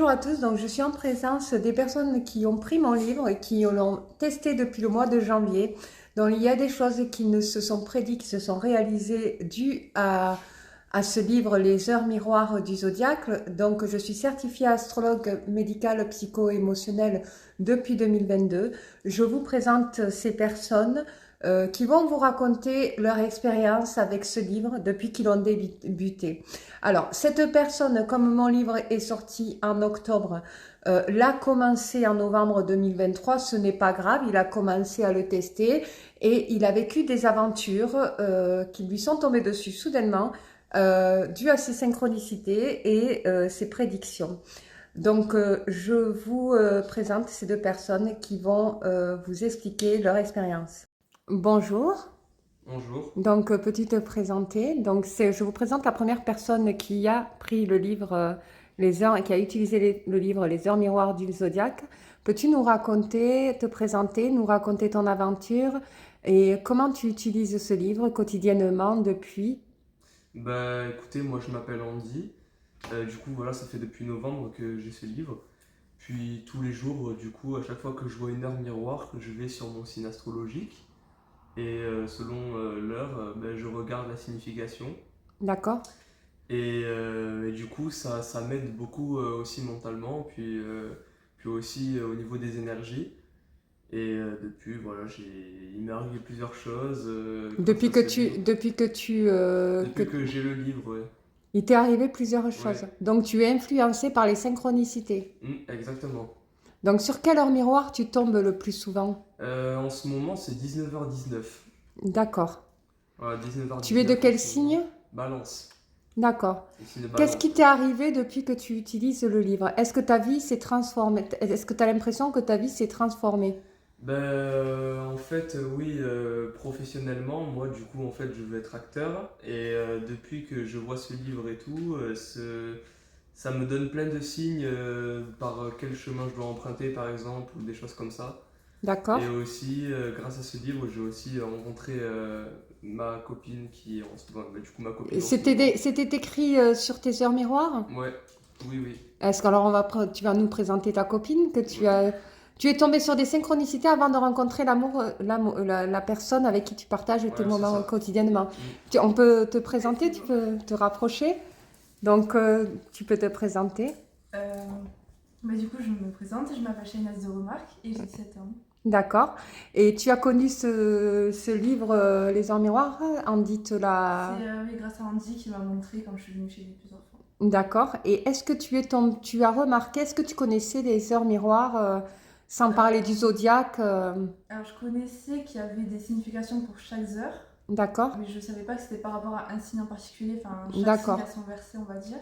Bonjour à tous, donc je suis en présence des personnes qui ont pris mon livre et qui l'ont testé depuis le mois de janvier. Donc il y a des choses qui ne se sont prédites, qui se sont réalisées dues à ce livre, Les heures miroirs du zodiaque. Donc je suis certifiée astrologue médicale psycho-émotionnelle depuis 2022. Je vous présente ces personnes qui vont vous raconter leur expérience avec ce livre depuis qu'ils ont débuté. Alors, cette personne, comme mon livre est sorti en octobre, l'a commencé en novembre 2023, ce n'est pas grave, il a commencé à le tester et il a vécu des aventures qui lui sont tombées dessus soudainement, dues à ses synchronicités et ses prédictions. Donc, je vous présente ces deux personnes qui vont vous expliquer leur expérience. Bonjour. Bonjour. Donc, peux-tu te présenter? Donc, je vous présente la première personne qui a pris le livre, les heures, qui a utilisé le livre Les heures miroirs du zodiaque. Peux-tu nous raconter, te présenter, nous raconter ton aventure et comment tu utilises ce livre quotidiennement depuis? Bah écoutez, moi je m'appelle Andy. Du coup voilà, ça fait depuis novembre que j'ai ce livre. Puis tous les jours, du coup, à chaque fois que je vois une heure miroir, que je vais sur mon signe astrologique. Et selon l'heure, bah, je regarde la signification. D'accord? Et du coup, ça m'aide beaucoup aussi mentalement, puis aussi au niveau des énergies. Et depuis, voilà, il m'est arrivé plusieurs choses grâce Depuis à que ce tu, livre. depuis que tu, Depuis que j'ai le livre, ouais. il t'est arrivé plusieurs choses. Ouais. Donc, tu es influencé par les synchronicités. Exactement. Donc, sur quelle heure miroir tu tombes le plus souvent? En ce moment, c'est 19h19. D'accord. Voilà, Tu es de 19h19 en quel ce moment. signe? Balance. D'accord. Le signe de Qu'est-ce qui balance, t'est ouais. arrivé depuis que tu utilises le livre? Est-ce que ta vie s'est transformée? Est-ce que tu as l'impression que ta vie s'est transformée? Ben, en fait, oui, professionnellement, moi, du coup, en fait, je veux être acteur. Et depuis que je vois ce livre et tout, ça me donne plein de signes par quel chemin je dois emprunter, par exemple, ou des choses comme ça. D'accord. Et aussi, grâce à ce livre, j'ai aussi rencontré ma copine qui est en ce moment, du coup, ma Et copine en ce C'était moment. c'était écrit sur tes heures miroirs? Ouais, oui, oui. Est-ce qu'alors tu vas nous présenter ta copine que Ouais. tu es tombé sur des synchronicités avant de rencontrer la personne avec qui tu partages tes Voilà, c'est moments ça. quotidiennement. Mm. On peut te présenter, tu peux te rapprocher. Donc, tu peux te présenter. Euh, du coup, je me présente, je m'appelle Shainaz de Remarque et j'ai 17 ans. D'accord. Et tu as connu ce livre, Les Heures Miroirs, Andy te l'a... C'est oui, grâce à Andy qui m'a montré quand je suis venue chez lui plusieurs fois. D'accord. Et est-ce que tu as remarqué, est-ce que tu connaissais les Heures Miroirs, sans parler du Euh, zodiaque alors, je connaissais qu'il y avait des significations pour chaque heure, D'accord. mais je ne savais pas que c'était par rapport à un signe en particulier, enfin, chaque signe D'accord. a son verset, on va dire.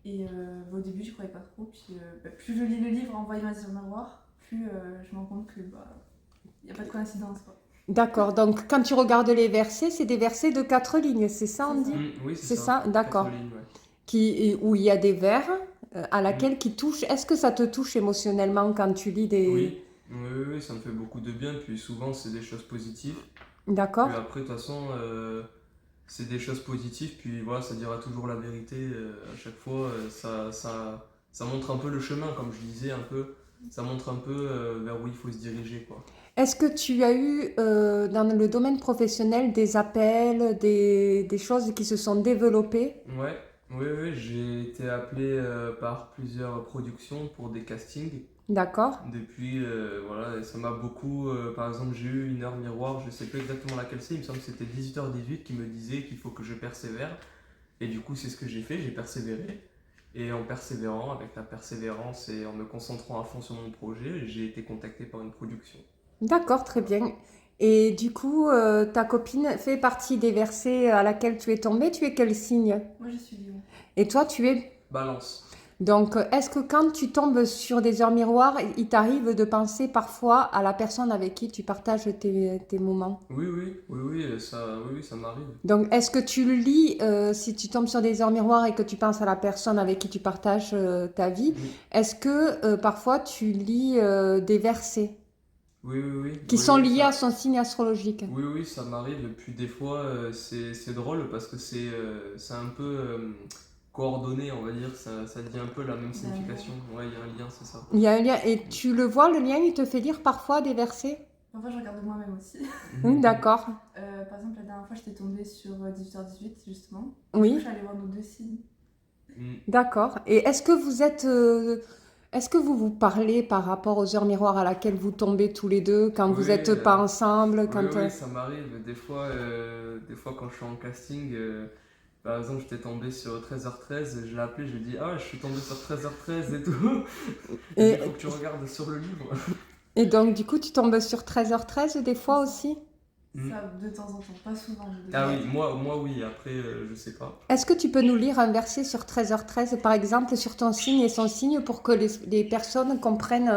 Et au début, je croyais pas trop, puis plus je lis le livre en voyant les miroirs, plus je me rends compte que il n'y a pas de coïncidence, quoi. D'accord. Donc, quand tu regardes les versets, c'est des versets de 4 lignes, c'est ça, C'est Andy? ça. Oui, c'est C'est ça. ça? Quatre D'accord. lignes, ouais. Où il y a des vers à Mm. laquelle qui touchent. Est-ce que ça te touche émotionnellement quand tu lis des... Oui. Oui, oui, oui, ça me fait beaucoup de bien. Puis souvent, c'est des choses positives. Puis D'accord? après, de toute façon, c'est des choses positives. Puis voilà, ça dira toujours la vérité à chaque fois. Ça montre un peu le chemin, comme je disais, un peu. Ça montre un peu vers où il faut se diriger, quoi. Est-ce que tu as eu dans le domaine professionnel des appels, des choses qui se sont développées? Ouais, oui, oui, j'ai été appelé par plusieurs productions pour des castings. D'accord? Depuis, voilà, et ça m'a beaucoup. Par exemple, j'ai eu une heure miroir, je sais plus exactement laquelle c'est, il me semble que c'était 18h18 qui me disait qu'il faut que je persévère. Et du coup, c'est ce que j'ai persévéré. Et en persévérant, avec la persévérance et en me concentrant à fond sur mon projet, j'ai été contacté par une production. D'accord, très Voilà. bien. Et du coup, ta copine fait partie des versets à laquelle tu es tombée. Tu es quel signe? Moi, je suis lion. Et toi, tu es... Balance. Donc, est-ce que quand tu tombes sur des heures miroirs, il t'arrive de penser parfois à la personne avec qui tu partages tes moments? Oui, oui, oui, oui, oui, oui, ça m'arrive. Donc, est-ce que tu lis, si tu tombes sur des heures miroirs et que tu penses à la personne avec qui tu partages ta vie, Oui, est-ce que parfois tu lis des versets oui, oui, oui, qui oui, sont oui, liés à ça. son signe astrologique? Oui, oui, ça m'arrive. Et puis des fois, c'est drôle parce que c'est un peu coordonnées, on va dire, ça dit un peu la même signification. Ouais, il y a un lien, c'est ça. Il y a un lien. Et tu le vois, le lien, il te fait lire parfois des versets? Parfois, je regarde moi-même aussi. Oui, d'accord. Par exemple, la dernière fois, j'étais tombée sur 18h18, justement. Oui. Je suis allée voir nos 2 signes. D'accord. Et est-ce que vous êtes... est-ce que vous vous parlez par rapport aux heures miroirs à laquelle vous tombez tous les deux quand vous Oui, n'êtes pas ensemble quand, oui, ça m'arrive. Des fois, quand je suis en casting, par exemple, j'étais tombé sur 13h13, je l'ai appelé, je lui ai dit ah, je suis tombé sur 13h13 et tout. Et- Il faut que tu regardes sur le livre. Et donc, du coup, tu tombes sur 13h13 des fois aussi? Ça, de temps en temps, pas souvent. Ah oui, moi oui, après, je sais pas. Est-ce que tu peux nous lire un verset sur 13h13, par exemple, sur ton signe et son signe, pour que les personnes comprennent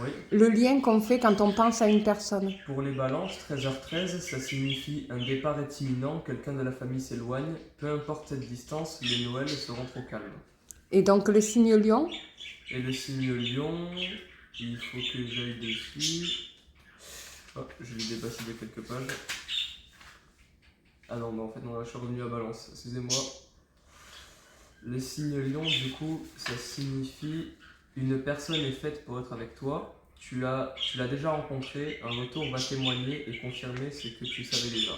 Oui. le lien qu'on fait quand on pense à une personne? Pour les balances, 13h13, ça signifie un départ est imminent, quelqu'un de la famille s'éloigne, peu importe cette distance, les Noëls seront trop calmes. Et donc, le signe lion? Et le signe lion, il faut que j'aille dessus. Oh, je vais dépasser de quelques pages. Ah non, mais en fait, non, là, je suis revenu à balance, excusez-moi. Le signe lion, du coup, ça signifie une personne est faite pour être avec toi. Tu l'as déjà rencontré, un retour va témoigner et confirmer ce que tu savais déjà.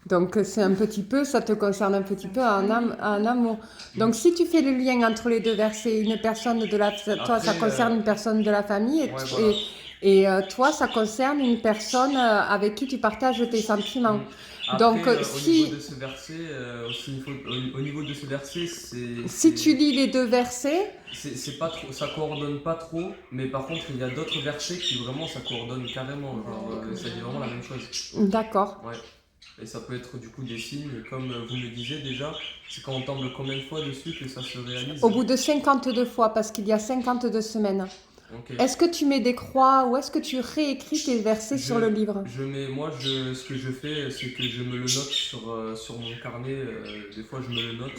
Donc, c'est un petit peu, ça te concerne un petit peu à un amour. Donc, si tu fais le lien entre les deux versets, une personne de la... Toi, ça concerne une personne de la famille et, Ouais, voilà. toi, ça concerne une personne avec qui tu partages tes sentiments. Après, Donc, au niveau de ce verset, au niveau de ce verset, si tu lis les deux versets, c'est pas trop, ça coordonne pas trop, mais par contre, il y a d'autres versets qui vraiment ça coordonne carrément. Genre, ça dit vraiment la même chose. d'accord. Ouais. Et ça peut être du coup des signes, comme vous me disiez déjà, c'est quand on tombe combien de fois dessus que ça se réalise? Au bout de 52 fois, parce qu'il y a 52 semaines. Okay. Est-ce que tu mets des croix ou est-ce que tu réécris tes versets sur le livre? Ce que je fais, c'est que je me le note sur mon carnet. Des fois, je me le note,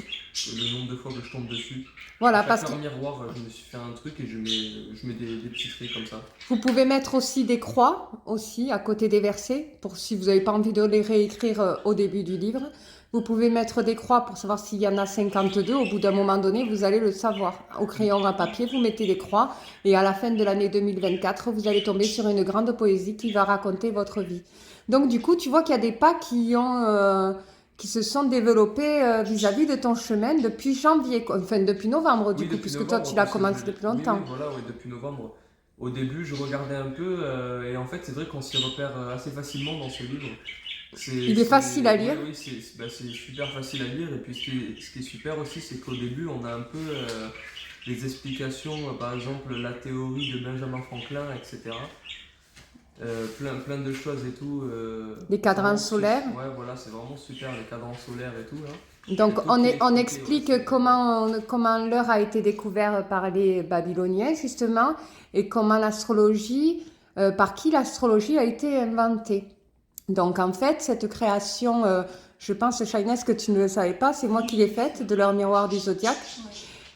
le nombre de fois que je tombe dessus. Voilà, parce que miroir, je me suis fait un truc et je mets des petits traits comme ça. Vous pouvez mettre aussi des croix aussi à côté des versets, pour si vous n'avez pas envie de les réécrire au début du livre. Vous pouvez mettre des croix pour savoir s'il y en a 52. Au bout d'un moment donné, vous allez le savoir. Au crayon à papier, vous mettez des croix et à la fin de l'année 2024, vous allez tomber sur une grande poésie qui va raconter votre vie. Donc du coup, tu vois qu'il y a des pas qui se sont développés vis-à-vis de ton chemin depuis janvier, enfin depuis novembre du coup, puisque toi tu l'as commencé depuis longtemps. Oui, depuis novembre. Au début, je regardais un peu et en fait, c'est vrai qu'on s'y repère assez facilement dans ce livre. Il est facile à lire. Oui, c'est super facile à lire. Et puis ce qui est super aussi, c'est qu'au début, on a un peu les explications, par exemple la théorie de Benjamin Franklin, etc. Plein de choses et tout. Les cadrans solaires. Ouais, voilà, c'est vraiment super, les cadrans solaires et tout. Là. Donc on explique comment l'heure a été découverte par les Babyloniens, justement, et comment l'astrologie, par qui l'astrologie a été inventée. Donc en fait, cette création, je pense, Shainès, que tu ne le savais pas, c'est moi qui l'ai faite, de l'heure miroir du zodiaque.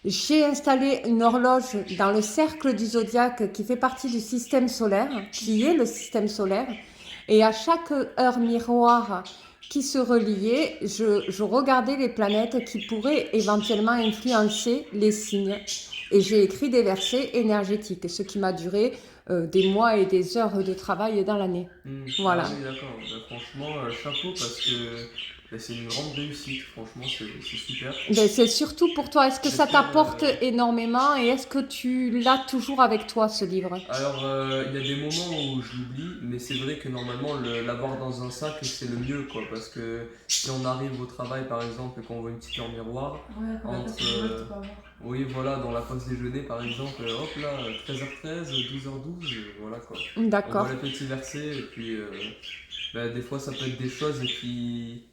J'ai installé une horloge dans le cercle du zodiaque qui fait partie du système solaire, qui est le système solaire. Et à chaque heure miroir qui se reliait, je regardais les planètes qui pourraient éventuellement influencer les signes. Et j'ai écrit des versets énergétiques, ce qui m'a duré des mois et des heures de travail dans l'année. Voilà. Ah oui, d'accord. Franchement, chapeau parce que c'est une grande réussite. Franchement, c'est super. C'est surtout pour toi. Est-ce que ça t'apporte énormément et est-ce que tu l'as toujours avec toi, ce livre? Alors, il y a des moments où je l'oublie, mais c'est vrai que normalement, l'avoir dans un sac, c'est le mieux, quoi. Parce que si on arrive au travail, par exemple, et qu'on voit une petite heure miroir, oui, voilà, dans la pause déjeuner, par exemple, hop là, 13h13, 12h12, voilà, quoi. D'accord. On voit les petits versets, et puis, des fois, ça peut être des choses qui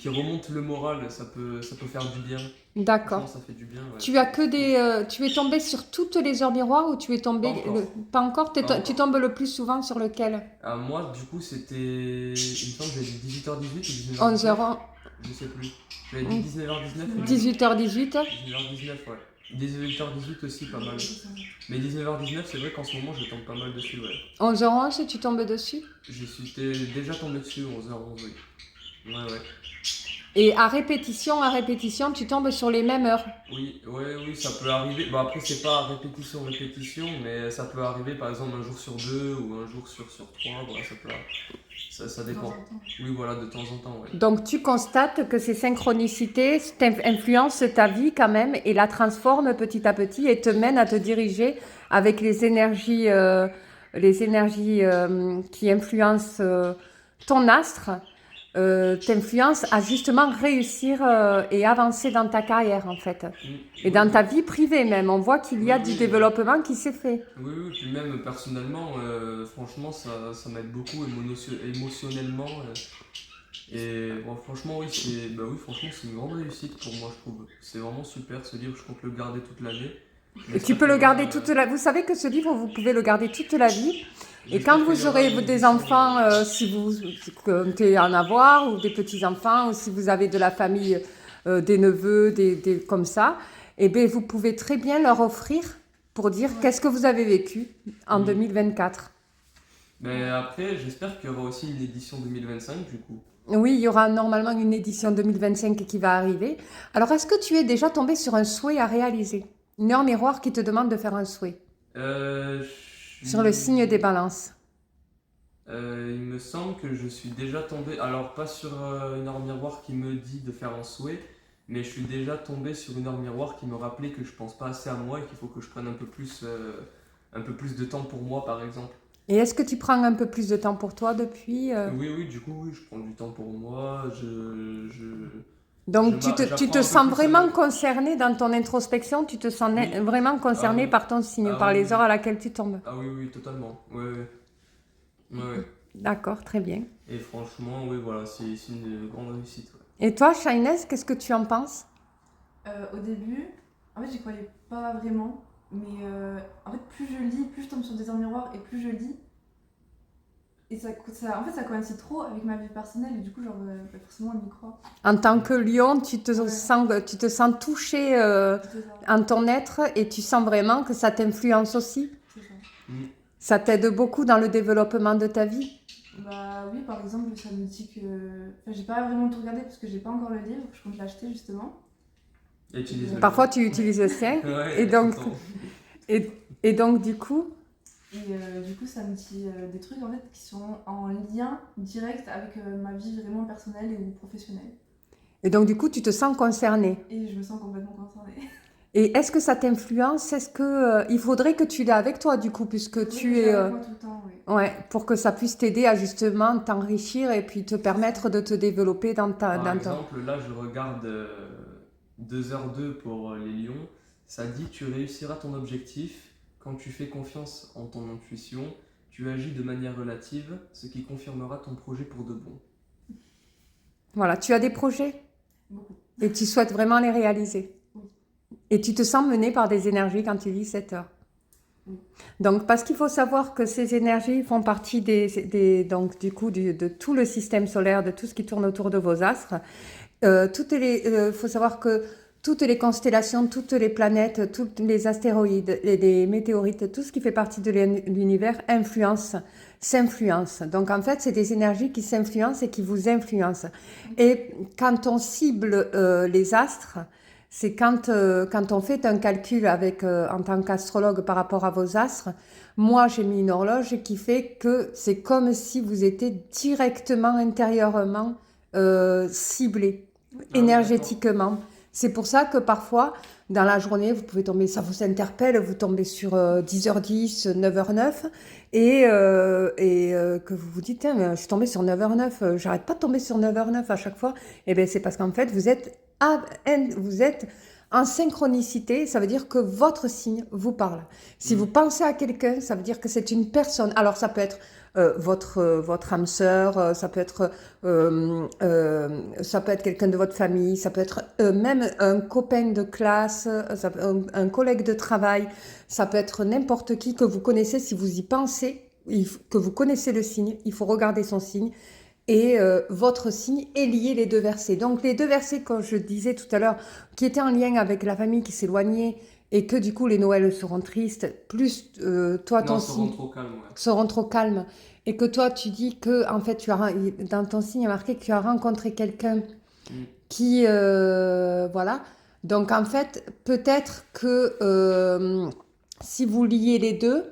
remontent le moral, ça peut faire du bien. D'accord. Ça fait du bien, ouais. Tu es tombé sur toutes les heures miroirs ou tu es tombé... Pas encore. Tu tombes le plus souvent sur lequel? Moi, du coup, c'était... Il me semble que j'avais dit 18h18 ou 19h19. 11h. Je sais plus. J'avais dit 19h19. 18h18. 19h19, ouais. 18h18 aussi, pas mal. Mais 19h19, c'est vrai qu'en ce moment, je tombe pas mal dessus, ouais. 11h11, tu tombes dessus? J'étais déjà tombé dessus, 11h11, oui. Ouais. Et à répétition, tu tombes sur les mêmes heures. Oui, ouais, oui, ça peut arriver. Bon, après, c'est pas répétition, répétition, mais ça peut arriver par exemple un jour sur deux ou un jour sur trois. Voilà, ça De temps dépend. en temps. Oui, voilà, de temps en temps, ouais. Donc tu constates que ces synchronicités influencent ta vie quand même et la transforment petit à petit et te mènent à te diriger avec les énergies qui influencent ton astre, t'influencent à justement réussir et avancer dans ta carrière en fait. Et dans ta vie privée même, on voit qu'il y a du développement qui s'est fait. Oui, oui, puis même personnellement, franchement, ça m'aide beaucoup émotionnellement. Et bon, franchement, oui, franchement, c'est une grande réussite pour moi, je trouve. C'est vraiment super ce livre, je compte le garder toute l'année. Et tu peux le garder toute la vie. Vous savez que ce livre, vous pouvez le garder toute la vie. Et J'espère quand qu'il y vous aura aurez une des édition, enfants, si vous comptez en avoir, ou des petits-enfants, ou si vous avez de la famille, des neveux, comme ça, eh bien, vous pouvez très bien leur offrir pour dire qu'est-ce que vous avez vécu en 2024. Mais après, j'espère qu'il y aura aussi une édition 2025 du coup. Oui, il y aura normalement une édition 2025 qui va arriver. Alors, est-ce que tu es déjà tombé sur un souhait à réaliser? Une heure miroir qui te demande de faire un souhait sur le signe des balances. Il me semble que je suis déjà tombé, alors pas sur une heure miroir qui me dit de faire un souhait, mais je suis déjà tombé sur une heure miroir qui me rappelait que je pense pas assez à moi et qu'il faut que je prenne un peu plus de temps pour moi par exemple. Et est-ce que tu prends un peu plus de temps pour toi depuis Oui, oui, du coup, oui, je prends du temps pour moi, Donc tu j'apprends te un peu sens plus à vraiment me- concerné dans ton introspection, tu te sens Oui. vraiment concerné Ah oui. par ton signe, Ah par oui, les oui. heures à laquelle tu tombes. Ah oui, oui, totalement, ouais, ouais. Ouais, ouais. D'accord, très bien. Et franchement, oui, voilà, c'est une grande réussite. Ouais. Et toi, Shainez, qu'est-ce que tu en penses? Au début, en fait, j'y croyais pas vraiment. Mais en fait, plus je lis, plus je tombe sur des heures miroirs et plus je lis. Et en fait, ça coïncide trop avec ma vie personnelle et du coup, genre, forcément, on y croit. En tant que lion, tu te Ouais. sens touché C'est ça. en ton être et tu sens vraiment que ça t'influence aussi. C'est ça. Mm. Ça t'aide beaucoup dans le développement de ta vie. Bah oui, par exemple, ça me dit que. Enfin, j'ai pas vraiment tout regardé parce que j'ai pas encore le livre, je compte l'acheter justement. Et utilise le Parfois, lien. tu utilises le sien. Ouais, Et donc, tout le temps. et donc, du coup, Et du coup, ça me dit des trucs en fait qui sont en lien direct avec ma vie vraiment personnelle ou professionnelle. tu te sens concerné. Et je me sens complètement concernée. Et est-ce que ça t'influence? Est-ce que il faudrait que tu l'aies avec toi du coup, puisque tu Oui, es avec moi tout le temps, oui. ouais, pour que ça puisse t'aider à justement t'enrichir et puis te permettre de te développer Par exemple, là, je regarde 2h02 pour les lions. Ça dit tu réussiras ton objectif quand tu fais confiance en ton intuition, tu agis de manière relative, ce qui confirmera ton projet pour de bon. Voilà, tu as des projets Beaucoup. et tu souhaites vraiment les réaliser. Oui. Et tu te sens mené par des énergies quand tu lis cette heure. Oui. Donc, parce qu'il faut savoir que ces énergies font partie donc, du coup, de tout le système solaire, de tout ce qui tourne autour de vos astres. Faut savoir que toutes les constellations, toutes les planètes, tous les astéroïdes, les météorites, tout ce qui fait partie de l'univers s'influence. Donc en fait, c'est des énergies qui s'influencent et qui vous influencent. Et quand on cible les astres, c'est quand on fait un calcul en tant qu'astrologue par rapport à vos astres. Moi, j'ai mis une horloge qui fait que c'est comme si vous étiez directement intérieurement ciblé énergétiquement. C'est pour ça que parfois, dans la journée, vous pouvez tomber, ça vous interpelle, vous tombez sur 10h10, 9h09, et que vous vous dites, tiens, mais je suis tombée sur 9h09, j'arrête pas de tomber sur 9h09 à chaque fois. Et bien, c'est parce qu'en fait, vous êtes en synchronicité, ça veut dire que votre signe vous parle. Si vous pensez à quelqu'un, ça veut dire que c'est une personne. Alors, ça peut être votre âme sœur, ça peut être quelqu'un de votre famille, ça peut être même un copain de classe, un collègue de travail, ça peut être n'importe qui que vous connaissez. Si vous y pensez, que vous connaissez le signe, il faut regarder son signe. Et votre signe est lié les deux versets. Donc les deux versets, comme je disais tout à l'heure, qui étaient en lien avec la famille qui s'éloignait et que du coup les Noëls seront tristes, plus toi ton signe seront trop calmes et que toi tu dis que en fait dans ton signe il y a marqué que tu as rencontré quelqu'un qui, voilà. Donc en fait, peut-être que si vous liez les deux,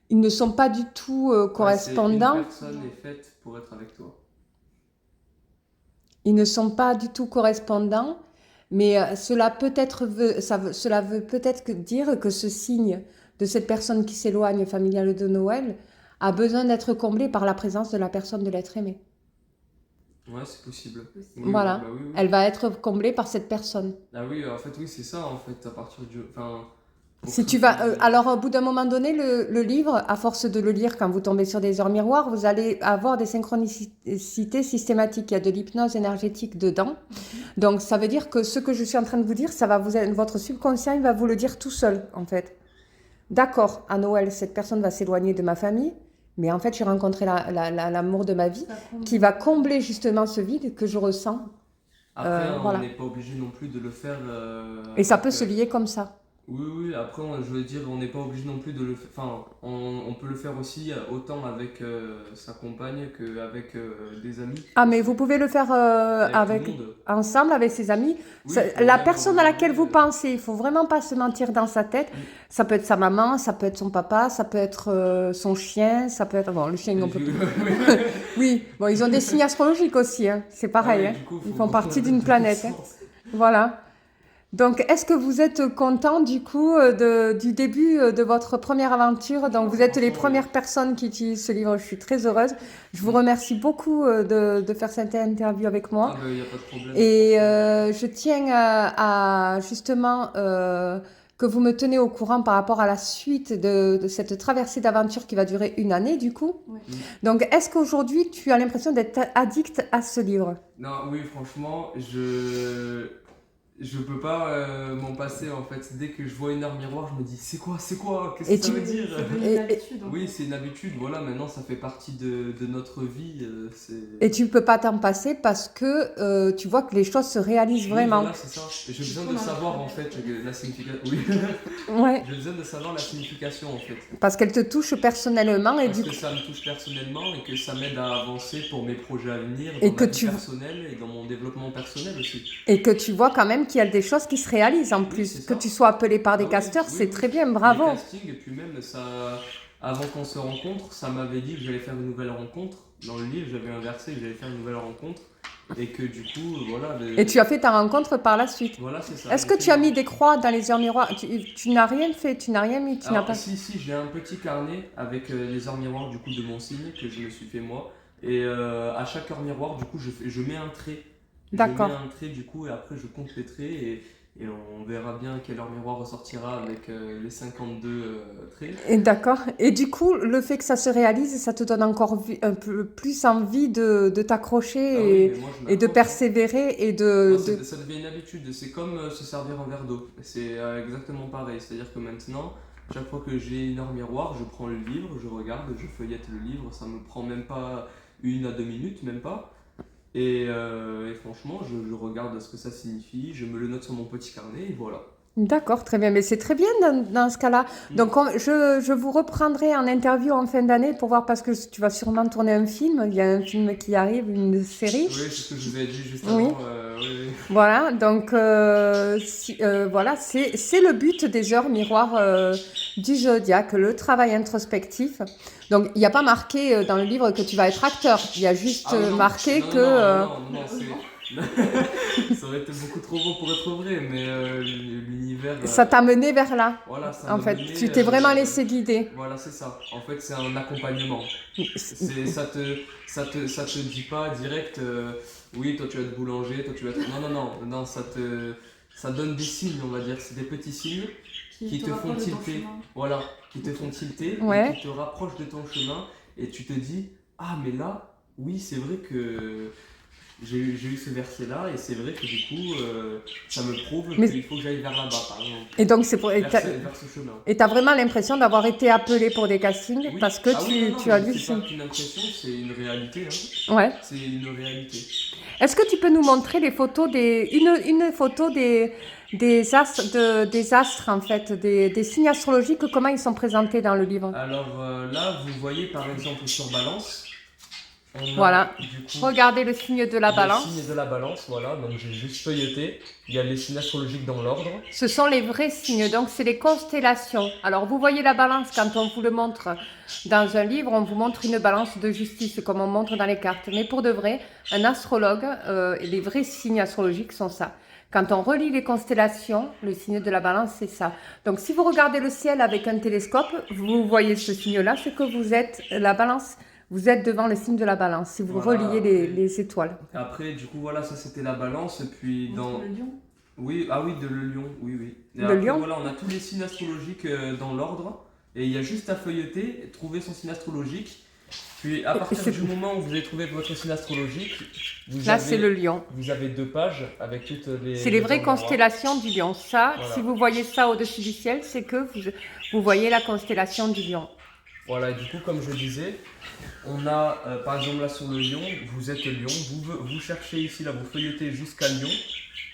ils ne sont pas du tout correspondants. Une personne est faite pour être avec toi. Ils ne sont pas du tout correspondants, mais cela veut peut-être dire que ce signe de cette personne qui s'éloigne familiale de Noël a besoin d'être comblé par la présence de la personne de l'être aimé. Ouais, c'est possible. Oui, Voilà, oui. elle va être comblée par cette personne. Ah oui, en fait, oui, c'est ça, en fait, à partir du... Enfin, Si tu vas, alors au bout d'un moment donné, le livre, à force de le lire, quand vous tombez sur des heures miroirs, vous allez avoir des synchronicités systématiques. Il y a de l'hypnose énergétique dedans. Donc ça veut dire que ce que je suis en train de vous dire, votre subconscient, il va vous le dire tout seul, en fait. D'accord, à Noël, cette personne va s'éloigner de ma famille, mais en fait, j'ai rencontré l'amour de ma vie qui va combler justement ce vide que je ressens. Après, voilà. on n'est pas obligé non plus de le faire... Et ça peut se lier comme ça. Oui, après, je veux dire, on n'est pas obligé non plus de le faire. Enfin, on peut le faire aussi autant avec sa compagne qu'avec des amis. Ah, mais vous pouvez le faire ensemble, avec ses amis. Oui, La personne à laquelle vous pensez, il faut vraiment pas se mentir dans sa tête. Oui. Ça peut être sa maman, ça peut être son papa, ça peut être son chien, ça peut être... Bon, le chien, on peut plus. Oui, bon, ils ont des signes astrologiques aussi, hein. C'est pareil. Ah oui, hein. coup, Ils font partie d'une planète. Hein. Voilà. Donc, est-ce que vous êtes content du coup du début de votre première aventure? Donc, vous êtes les premières personnes qui utilisent ce livre. Je suis très heureuse. Je vous remercie beaucoup de faire cette interview avec moi. Ah, y a pas de problème. Et je tiens à justement que vous me tenez au courant par rapport à la suite de cette traversée d'aventure qui va durer 1 année du coup. Oui. Donc, est-ce qu'aujourd'hui tu as l'impression d'être addict à ce livre? Non, oui, franchement, je peux pas m'en passer en fait. Dès que je vois une heure miroir, je me dis c'est quoi, qu'est-ce que ça veut dire? C'est une habitude. Oui, c'est une habitude, voilà, maintenant ça fait partie de notre vie. Et tu peux pas t'en passer parce que tu vois que les choses se réalisent vraiment. Voilà, c'est ça. J'ai besoin de savoir en fait la signification. Oui. Ouais. J'ai besoin de savoir la signification en fait. Parce qu'elle te touche personnellement et Parce du que coup. ça me touche personnellement et que ça m'aide à avancer pour mes projets à venir, Et dans que ma vie tu- personnelle et dans mon développement personnel aussi. Et que tu vois quand même qu'il y a des choses qui se réalisent en Oui, plus. c'est Que ça. tu sois appelé par des Ah oui, casteurs, oui, c'est oui. très bien, bravo. Les castings, et puis même, ça, avant qu'on se rencontre, ça m'avait dit que j'allais faire une nouvelle rencontre. Dans le livre, j'avais inversé que j'allais faire une nouvelle rencontre. Et que du coup, voilà. Et tu as fait ta rencontre par la suite. Voilà, c'est ça. Est-ce que tu as mis des croix dans les heures miroirs? Tu n'as rien fait, tu n'as rien mis, tu n'as Alors, pas. si, j'ai un petit carnet avec les heures miroirs du coup de mon signe que je me suis fait moi. Et à chaque heure miroir, du coup, je mets un trait. D'accord. Je mets un trait du coup et après je compte les traits et on verra bien quelle heure miroir ressortira avec les 52 traits. Et d'accord. Et du coup, le fait que ça se réalise, ça te donne encore un peu plus envie de t'accrocher Ah oui, mais moi, je et de m'accroche, hein. persévérer et de. Moi, ça devient une habitude. C'est comme se servir un verre d'eau. C'est exactement pareil. C'est-à-dire que maintenant, chaque fois que j'ai une heure miroir, je prends le livre, je regarde, je feuillette le livre. Ça me prend même pas 1 à 2 minutes, même pas. Et franchement, je regarde ce que ça signifie, je me le note sur mon petit carnet et voilà. D'accord, très bien. Mais c'est très bien dans ce cas-là. Donc, je vous reprendrai en interview en fin d'année pour voir, parce que tu vas sûrement tourner un film. Il y a un film qui arrive, une série. Oui, c'est ce que je vous ai dit juste Oui. avant. Oui. Voilà, donc voilà, c'est le but des heures miroirs du zodiaque, le travail introspectif. Donc, il n'y a pas marqué dans le livre que tu vas être acteur. Il y a juste Ah, non, marqué non, que. Non, ça aurait été beaucoup trop beau pour être vrai, mais l'univers. Ça t'a mené vers là. Voilà, ça En m'a fait, mené, tu t'es vraiment laissé guider. Voilà, c'est ça. En fait, c'est un accompagnement. Ça te dit pas direct, oui, toi tu vas être boulanger, toi tu vas être. Non, ça donne des signes, on va dire. C'est des petits signes qui te font tilter. Voilà, qui te font tilter, Ouais. et qui te rapprochent de ton chemin, et tu te dis, ah, mais là, oui, c'est vrai que j'ai eu ce verset-là, et c'est vrai que du coup, ça me prouve qu'il faut que j'aille vers là-bas, par exemple. Et donc, c'est pour. Vers ce chemin. Et tu as vraiment l'impression d'avoir été appelé pour des castings, Oui. parce que tu as lu. C'est pas qu'une impression, c'est une réalité. Hein. Ouais. C'est une réalité. Est-ce que tu peux nous montrer les photos une photo des astres en fait, des signes astrologiques, comment ils sont présentés dans le livre? Alors là, vous voyez par exemple sur Balance, On a, Voilà. du coup, Regardez le signe de la le balance. signe de la balance, voilà, donc j'ai juste feuilleté. Il y a les signes astrologiques dans l'ordre. Ce sont les vrais signes, donc c'est les constellations. Alors vous voyez la balance quand on vous le montre dans un livre, on vous montre une balance de justice comme on montre dans les cartes. Mais pour de vrai, un astrologue, les vrais signes astrologiques sont ça. Quand on relit les constellations, le signe de la balance c'est ça. Donc si vous regardez le ciel avec un télescope, vous voyez ce signe-là, c'est que vous êtes la balance. Vous êtes devant le signe de la balance, si vous Voilà, reliez après- les étoiles. Après, du coup, voilà, ça c'était la balance. Et puis dans. Entre le lion. Oui, ah oui, de le lion, oui, oui. Et Le après, lion. voilà, on a tous les signes astrologiques dans l'ordre. Et il y a juste à feuilleter, trouver son signe astrologique. Puis à partir c'est- du moment où vous avez trouvé votre signe astrologique, Là c'est le lion. vous avez 2 pages avec toutes les. C'est les vraies endroits. constellations du lion. Ça, Voilà. si vous voyez ça au-dessus du ciel, c'est que vous voyez la constellation du lion. Voilà, du coup, comme je disais, on a par exemple là sur le lion, vous êtes lion, vous cherchez ici, là, vous feuilletez jusqu'à Lyon.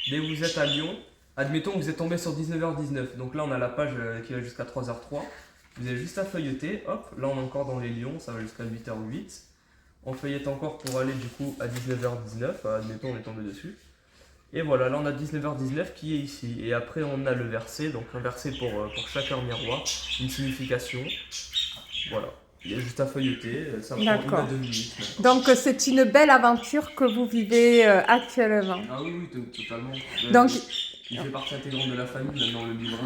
Dès que vous êtes à Lyon, admettons que vous êtes tombé sur 19h19, donc là on a la page qui va jusqu'à 3h03. Vous avez juste à feuilleter, hop, là on est encore dans les lions, ça va jusqu'à 8h08. On feuillette encore pour aller du coup à 19h19, admettons on est tombé dessus. Et voilà, là on a 19h19 qui est ici. Et après on a le verset, donc un verset pour chaque heure miroir, une signification. Voilà, il y a juste à feuilleter, ça prend 1 D'accord. à 2 minutes. maintenant. Donc c'est une belle aventure que vous vivez actuellement. Ah oui, oui, totalement. Donc- Il fait partie intégrante de la famille maintenant, le livre.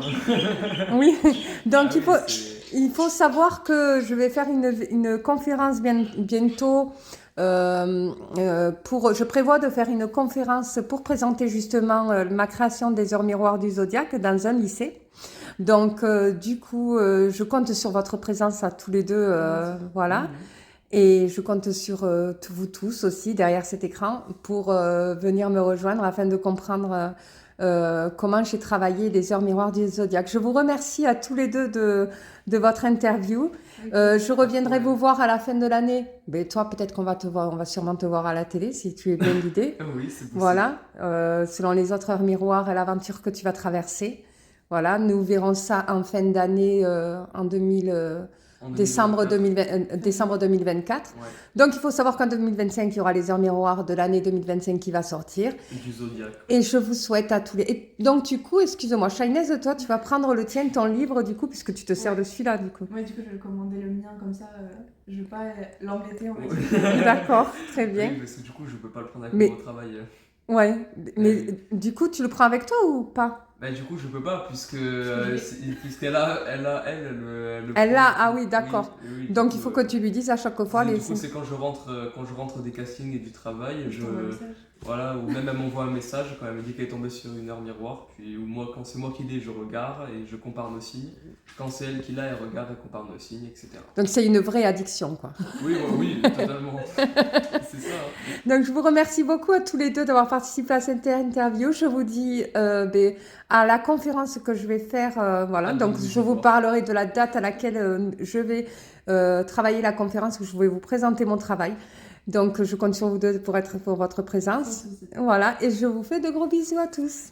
Oui. Donc Ah oui, il faut savoir que je vais faire une conférence bientôt. Je prévois de faire une conférence pour présenter justement ma création des heures miroirs du zodiaque dans un lycée. Donc, du coup, je compte sur votre présence à tous les deux, voilà. Et je compte sur vous tous aussi derrière cet écran pour venir me rejoindre afin de comprendre comment j'ai travaillé les heures miroirs du zodiaque. Je vous remercie à tous les deux de votre interview. Je reviendrai vous voir à la fin de l'année. Mais toi, peut-être qu'on va te voir, on va sûrement te voir à la télé si tu es bien guidé. Oui, c'est possible. Voilà, selon les autres heures miroirs et l'aventure que tu vas traverser. Voilà, nous verrons ça en fin d'année en décembre 2024. Ouais, Donc il faut savoir qu'en 2025, il y aura les heures miroirs de l'année 2025 qui va sortir. et du zodiaque. Et je vous souhaite à tous les... Et donc du coup, excuse-moi, Shainez, toi, tu vas prendre le tien, ton livre, du coup, puisque tu te sers de celui-là, du coup. Ouais, du coup, je vais commander le mien comme ça. Je vais pas l'embêter, on va Ouais. dire. D'accord, très bien. Oui, parce que du coup, je peux pas le prendre avec Mais- moi au travail. Ouais, mais du coup, tu le prends avec toi ou pas? Bah, du coup, je peux pas, puisqu'elle le Elle prend. l'a, ah oui, d'accord. Oui, oui, du Donc coup, il faut que tu lui dises à chaque fois du les... coup, c'est quand je rentre des castings et du travail, Je t'envoie un message. voilà, ou même elle m'envoie un message quand elle me dit qu'elle est tombée sur une heure miroir, puis ou moi, quand c'est moi qui l'ai, je regarde et je compare nos signes. Quand c'est elle qui l'a, elle regarde et compare nos signes, etc. Donc c'est une vraie addiction, quoi. Oui, oui, totalement. C'est ça. Hein. Donc je vous remercie beaucoup à tous les deux d'avoir participé à cette interview. Je vous dis à la conférence que je vais faire, voilà. Ah, Donc donc, je vous parlerai de la date à laquelle je vais travailler la conférence, où je vais vous présenter mon travail. Donc je compte sur vous deux pour votre présence. Voilà, et je vous fais de gros bisous à tous.